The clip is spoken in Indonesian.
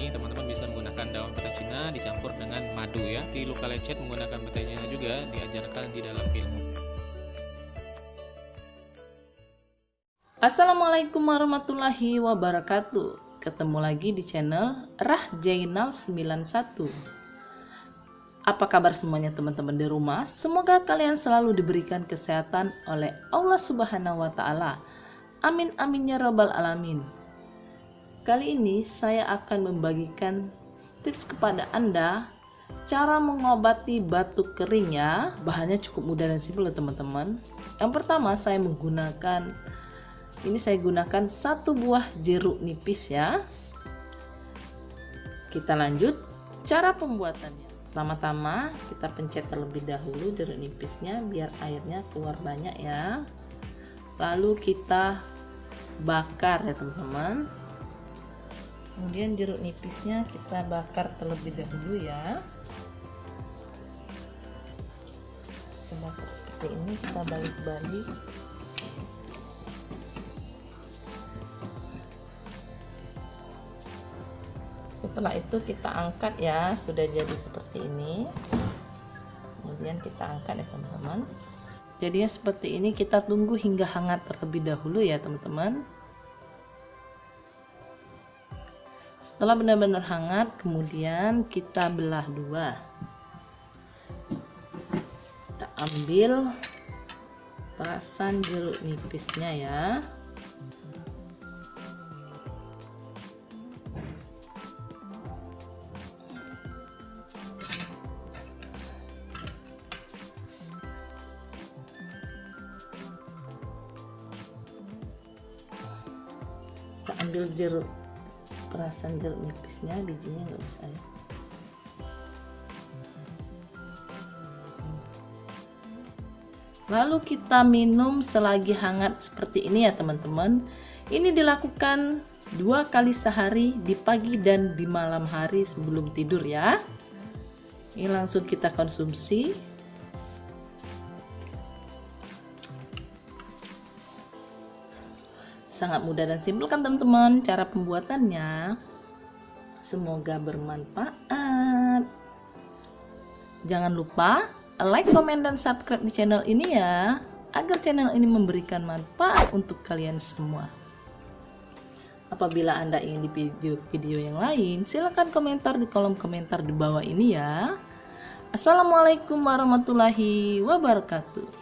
ini teman-teman bisa menggunakan daun petai Cina dicampur dengan madu ya. Di luka lecet menggunakan petai Cina juga diajarkan di dalam ilmu. Assalamualaikum warahmatullahi wabarakatuh. Ketemu lagi di channel Rah Jainal 91. Apa kabar semuanya teman-teman di rumah? Semoga kalian selalu diberikan kesehatan oleh Allah Subhanahu wa taala. Amin amin ya rabbal alamin. Kali ini saya akan membagikan tips kepada Anda cara mengobati batuk kering ya. Bahannya cukup mudah dan simpel ya teman-teman. Yang pertama saya gunakan satu buah jeruk nipis ya. Kita lanjut cara pembuatannya. Pertama-tama kita pencet terlebih dahulu jeruk nipisnya biar airnya keluar banyak ya. Lalu kita bakar ya teman-teman. Kemudian jeruk nipisnya kita bakar terlebih dahulu ya. Kita bakar seperti ini, kita balik-balik. Setelah itu kita angkat ya, sudah jadi seperti ini. Kemudian kita angkat ya teman-teman. Jadinya seperti ini, kita tunggu hingga hangat terlebih dahulu ya teman-teman. Setelah benar-benar hangat, kemudian kita belah dua. Kita ambil perasan jeruk nipisnya ya. Kita ambil perasan jeruk nipisnya, bijinya nggak usah ya. Lalu kita minum selagi hangat seperti ini ya teman-teman. Ini dilakukan 2 kali sehari, di pagi dan di malam hari sebelum tidur ya. Ini langsung kita konsumsi. Sangat mudah dan simpel kan teman-teman cara pembuatannya. Semoga bermanfaat. Jangan lupa like, komen, dan subscribe di channel ini ya, agar channel ini memberikan manfaat untuk kalian semua. Apabila Anda ingin di video yang lain, silahkan komentar di kolom komentar di bawah ini ya. Assalamualaikum warahmatullahi wabarakatuh.